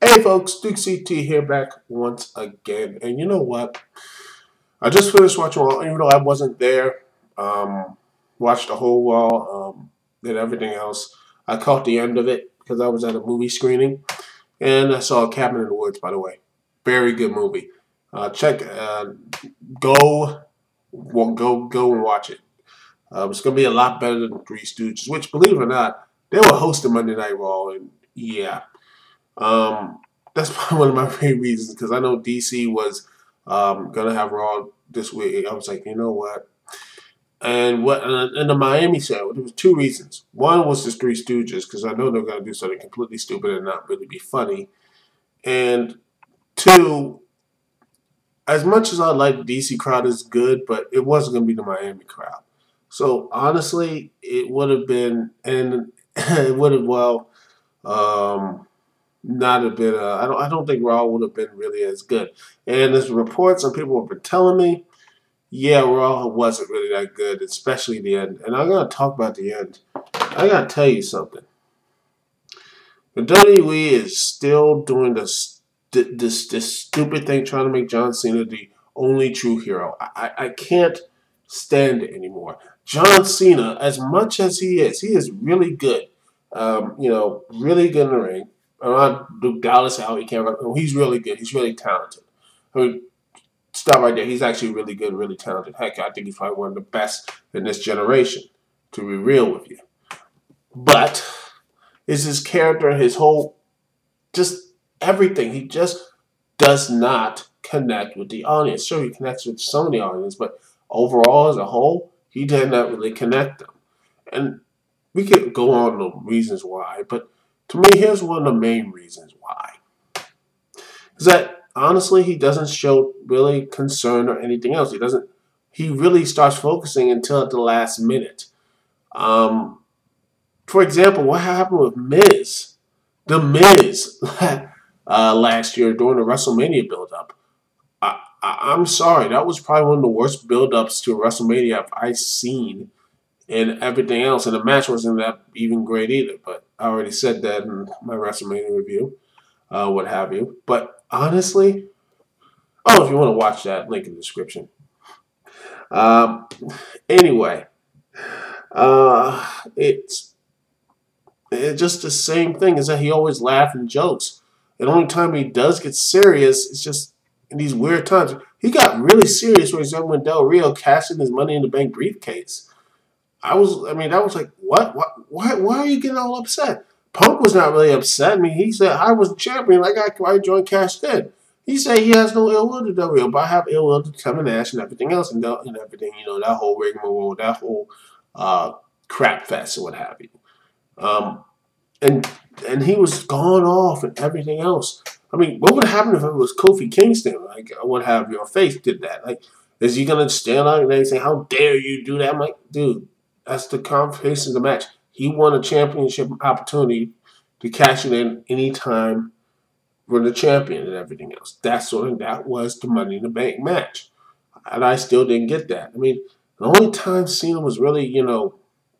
Hey folks, Duke CT here back once again. And you know what? I just finished watching Raw, even though I wasn't there. Watched the whole Raw, did everything else. I caught the end of it because I was at a movie screening. And I saw Cabin in the Woods, by the way. Very good movie. Go, go and watch it. It's going to be a lot better than the Three Stooges, which, believe it or not, they were hosting Monday Night Raw. And yeah. Um, that's probably one of my favorite reasons because I know DC was gonna have Raw this week. I was like, you know what? And the Miami show, there was two reasons. One was the Three Stooges because I know they're gonna do something completely stupid and not really be funny. And two, as much as I like the DC crowd is good, but it wasn't gonna be the Miami crowd. So honestly, it would have been, and it would have um, not a bit. I don't think Raw would have been really as good. And there's reports and people have been telling me, yeah, Raw wasn't really that good, especially the end. And I'm gonna talk about the end. I gotta tell you something. The WWE is still doing this stupid thing, trying to make John Cena the only true hero. I can't stand it anymore. John Cena, as much as he is really good. Really good in the ring. Regardless of how he can run, he's really good. He's really talented. I mean, stop right there. He's actually really good, really talented. Heck, I think he's probably one of the best in this generation, to be real with you. But is his character, his whole, just everything. He just does not connect with the audience. Sure, he connects with some of the audience, but overall, as a whole, he did not really connect them. And we could go on the reasons why, but to me, here's one of the main reasons why. Is that honestly, he doesn't show really concern or anything else. He really starts focusing until at the last minute. For example, what happened with Miz? The Miz last year during the WrestleMania build-up. I'm sorry, that was probably one of the worst build-ups to a WrestleMania I've seen and everything else. And the match wasn't that even great either. But I already said that in my WrestleMania review, what have you. But honestly, if you want to watch that, link in the description. Um, anyway, it's just the same thing is that he always laughs and jokes. And the only time he does get serious is just in these weird times. He got really serious, for example, when Del Rio cashed in his Money in the Bank briefcase. That was like, what? Why are you getting all upset? Punk was not really upset. I mean, he said, I was the champion. I joined cashed in. He said he has no ill will to Del Rio, but I have ill will to Kevin Nash and everything else and everything, that whole rigmarole, that whole crap fest or what have you. Um, and and he was gone off and everything else. I mean, what would happen if it was Kofi Kingston, like what have your face did that? Like, is he gonna stand out and say, "How dare you do that?" I'm like, dude, that's the confrontation of the match. He won a championship opportunity to cash it in anytime for the champion and everything else. That was the Money in the Bank match, and I still didn't get that. I mean, the only time Cena was really,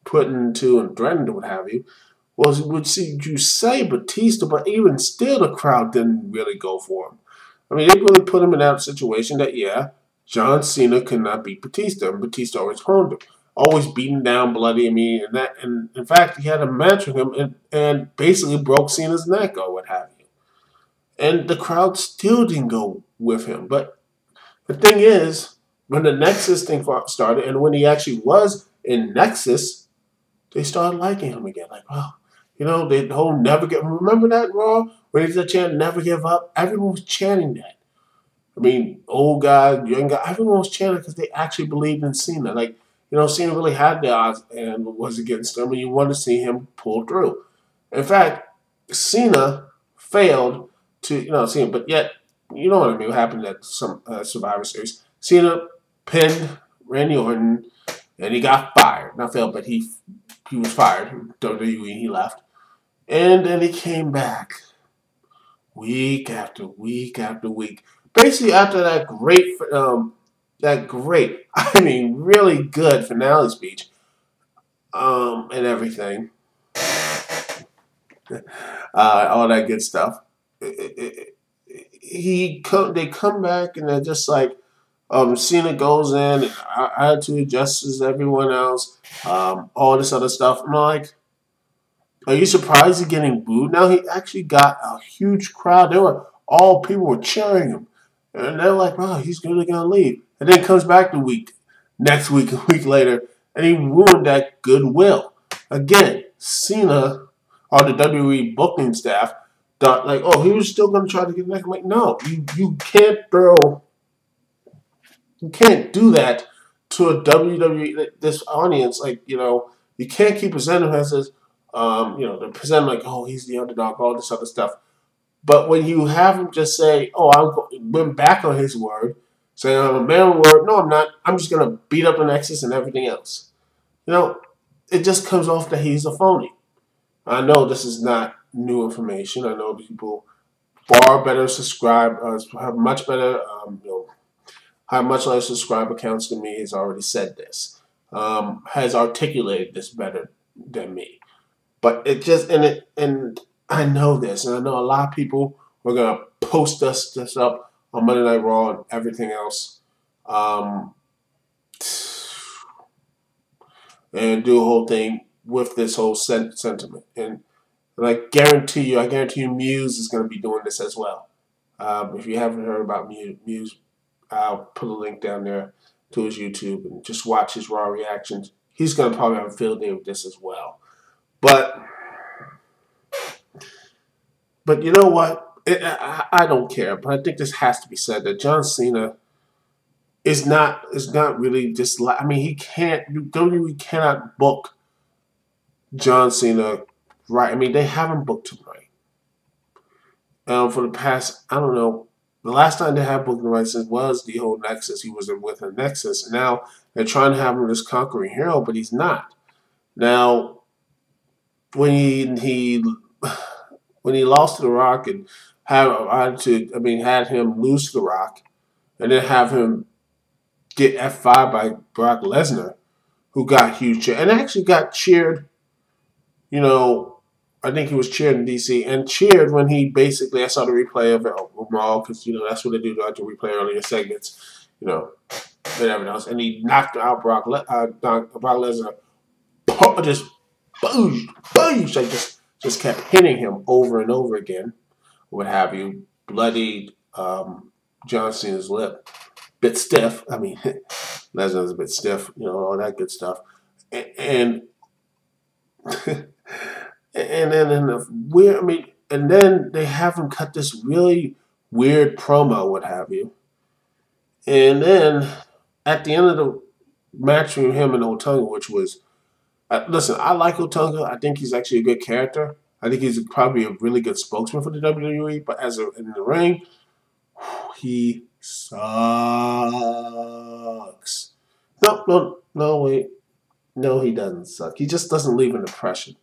put into and threatened or what have you was would see you say Batista, but even still the crowd didn't really go for him. I mean, they really put him in that situation that, yeah, John Cena could not beat Batista, and Batista always pwned him. Always beaten down, bloody. I mean, and in fact, he had a match with him and basically broke Cena's neck or what have you. And the crowd still didn't go with him. But the thing is, when the Nexus thing started, and when he actually was in Nexus, they started liking him again. Like, wow, the whole never give. Remember that Raw when he did the chant "Never Give Up"? Everyone was chanting that. I mean, old guy, young guy, everyone was chanting because they actually believed in Cena. Like, Cena really had the odds and was against him, and you wanted to see him pull through. In fact, Cena failed to, Cena, but yet, you know what I mean? What happened at some Survivor Series? Cena pinned Randy Orton, and he got fired. Not failed, but he was fired. WWE, he left. And then he came back week after week after week. Basically, after I mean, really good finale speech, and everything, all that good stuff. they come back and they're just like, Cena goes in and attitude adjusts as everyone else, all this other stuff. I'm like, are you surprised he's getting booed? Now he actually got a huge crowd. All people were cheering him, and they're like, "Oh, he's really gonna leave." And then comes back next week, a week later, and he ruined that goodwill again. Cena or the WWE booking staff thought like, "Oh, he was still gonna try to get next." I'm like, no, you can't do that to a WWE this audience. Like, you can't keep presenting him as this. They're presenting like, oh, he's the underdog, all this other stuff. But when you have him just say, oh, went back on his word, saying I'm a man of word. No, I'm not. I'm just gonna beat up the Nexus and everything else. It just comes off that he's a phony. I know this is not new information. I know people far better subscribe, have much better, have much less subscriber counts than me. Has already said this, has articulated this better than me. But it just and I know this, and I know a lot of people are gonna post this up on Monday Night Raw and everything else, and do a whole thing with this whole sentiment. And I guarantee you, Muse is gonna be doing this as well. If you haven't heard about Muse, I'll put a link down there to his YouTube and just watch his Raw reactions. He's gonna probably have a field day with this as well. But you know what? I don't care. But I think this has to be said that John Cena is not really just like. I mean, he can't. WWE cannot book John Cena right. I mean, they haven't booked him right. For the past, I don't know. The last time they had booked him right was the whole Nexus. He was with a Nexus. And now they're trying to have him this conquering hero, but he's not. Now, when he lost to The Rock and had him lose to The Rock, and then have him get F5 by Brock Lesnar, who got huge cheer and actually got cheered. I think he was cheered in DC and cheered when he basically. I saw the replay of it Raw because that's what they do to replay earlier segments. Whatever else, and he knocked out Brock Lesnar, just boosh, like just kept hitting him over and over again, what have you. Bloodied John Cena's lip, bit stiff. I mean, Lesnar's a bit stiff, all that good stuff, and and then they have him cut this really weird promo, what have you, and then at the end of the match between him and Otunga, which was. Listen, I like Otunga. I think he's actually a good character. I think he's probably a really good spokesman for the WWE. But in the ring, he sucks. No, wait. No, he doesn't suck. He just doesn't leave an impression.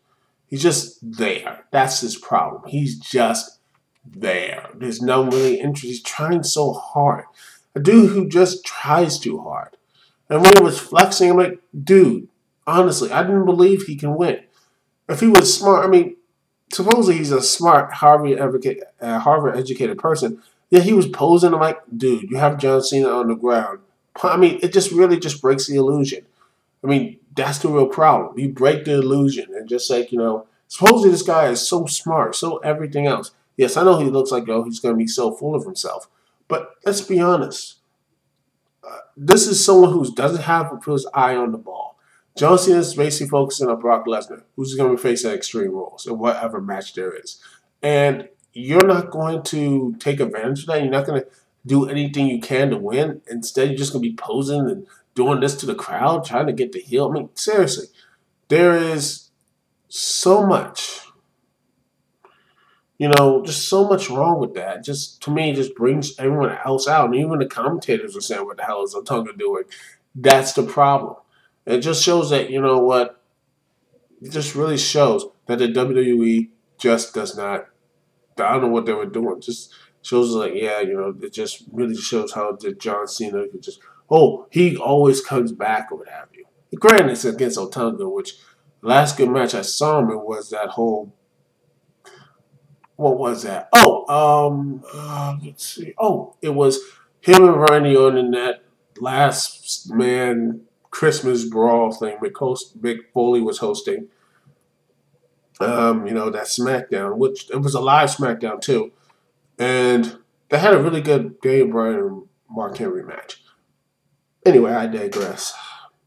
He's just there. That's his problem. He's just there. There's no really interest. He's trying so hard. A dude who just tries too hard. And when he was flexing, I'm like, dude. Honestly, I didn't believe he can win. If he was smart, I mean, supposedly he's a smart Harvard-educated person. Yeah, he was posing. I'm like, dude, you have John Cena on the ground. I mean, it just really just breaks the illusion. I mean, that's the real problem. You break the illusion and just like, supposedly this guy is so smart, so everything else. Yes, I know he looks like, he's going to be so full of himself. But let's be honest. This is someone who doesn't have his eye on the ball. John Cena is basically focusing on Brock Lesnar, who's going to be facing Extreme Rules in whatever match there is. And you're not going to take advantage of that. You're not going to do anything you can to win. Instead, you're just going to be posing and doing this to the crowd, trying to get the heel. I mean, seriously, there is so much, just so much wrong with that. Just, to me, it just brings everyone else out. And even the commentators are saying, what the hell is Otunga doing? That's the problem. It just shows that, it just really shows that the WWE just does not, I don't know what they were doing. Just shows like, it just really shows how the John Cena could just, he always comes back or what have you. Granted, it's against Otunga, which the last good match I saw him in was that whole what was that? Let's see. Oh, it was him and Randy Orton in that last man Christmas brawl thing. Mick Foley was hosting. That SmackDown, which it was a live SmackDown too, and they had a really good Daniel Bryan and Mark Henry match. Anyway, I digress.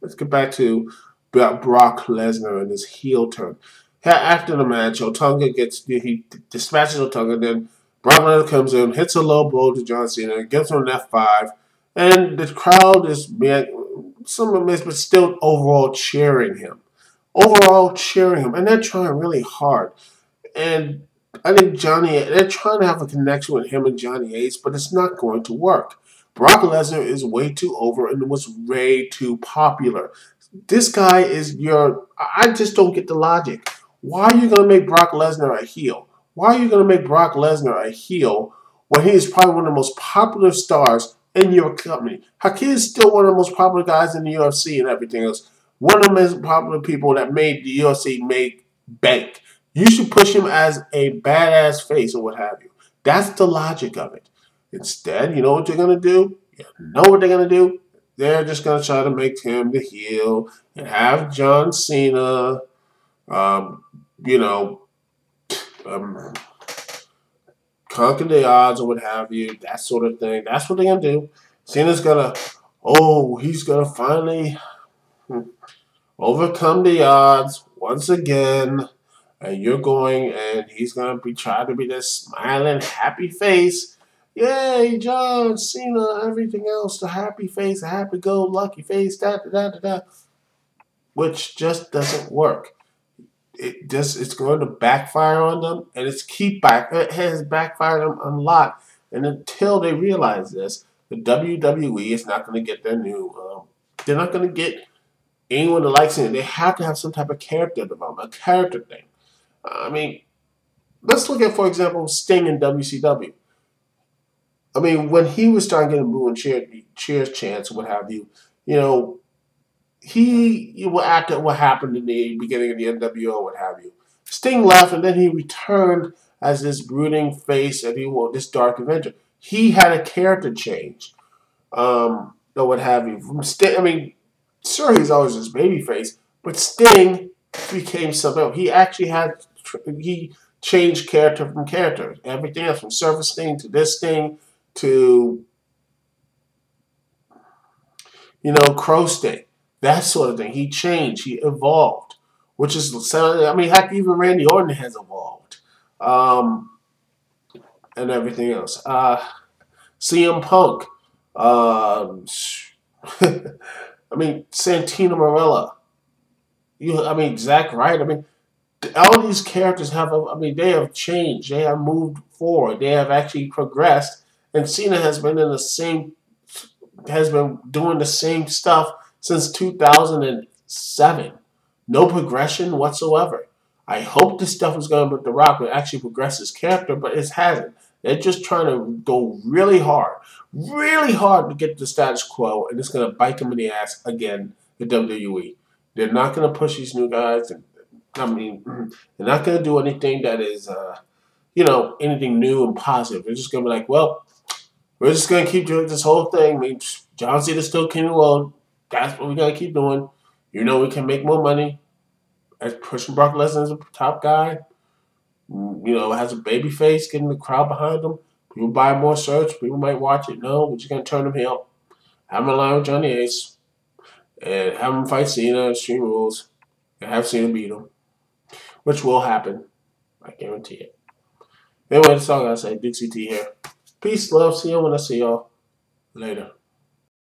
Let's get back to Brock Lesnar and his heel turn. After the match, he dispatches Otunga, then Brock Lesnar comes in, hits a low blow to John Cena, gives him an F5, and the crowd is some of them, but still overall cheering him. And they're trying really hard. And I think they're trying to have a connection with him and Johnny Ace, but it's not going to work. Brock Lesnar is way too over and was way too popular. This guy I just don't get the logic. Why are you going to make Brock Lesnar a heel? Why are you going to make Brock Lesnar a heel when he is probably one of the most popular stars in your company? Hakeem is still one of the most popular guys in the UFC and everything else. One of the most popular people that made the UFC make bank. You should push him as a badass face or what have you. That's the logic of it. Instead, you know what they're going to do? You know what they're going to do? They're just going to try to make him the heel and have John Cena, conquer the odds or what have you, that sort of thing. That's what they're going to do. Cena's going to, he's going to finally overcome the odds once again. And he's going to be trying to be this smiling, happy face. Yay, John Cena, everything else, the happy face, the happy-go-lucky face, which just doesn't work. It's going to backfire on them, and it has backfired them a lot. And until they realize this, the WWE is not going to get they're not going to get anyone that likes it. They have to have some type of character development, a character thing. Let's look at, for example, Sting in WCW. When he was starting getting boo and cheers chants, what have you, after what happened in the beginning of the NWO, what have you. Sting left, and then he returned as this brooding face, and this Dark Avenger. He had a character change, or what have you. From Sting, sure, he's always this baby face, but Sting became something else. He changed character from character. Everything else, from Surface Sting to this Sting to, Crow Sting. That sort of thing. He changed. He evolved. Which is, heck, even Randy Orton has evolved. And everything else. CM Punk. Santino Marella. Zack Ryder. All these characters they have changed. They have moved forward. They have actually progressed. And Cena has been doing the same stuff since 2007. No progression whatsoever. I hope this stuff is going with The Rock will actually progress his character, but it hasn't. They're just trying to go really hard to get the status quo, and it's going to bite them in the ass again, the WWE. They're not going to push these new guys. They're not going to do anything that is, anything new and positive. They're just going to be like, well, we're just going to keep doing this whole thing. John Cena still King of the World. That's what we're going to keep doing. We can make more money. As pushing Brock Lesnar as a top guy. Has a baby face, getting the crowd behind him. People buy more shirts. People might watch it. No, we're just going to turn him heel. Have him align with Johnny Ace. And have him fight Cena, Extreme Rules. And have Cena beat him. Which will happen. I guarantee it. Anyway, that's all I got to say. Dixie T here. Peace, love. See you when I see y'all. Later.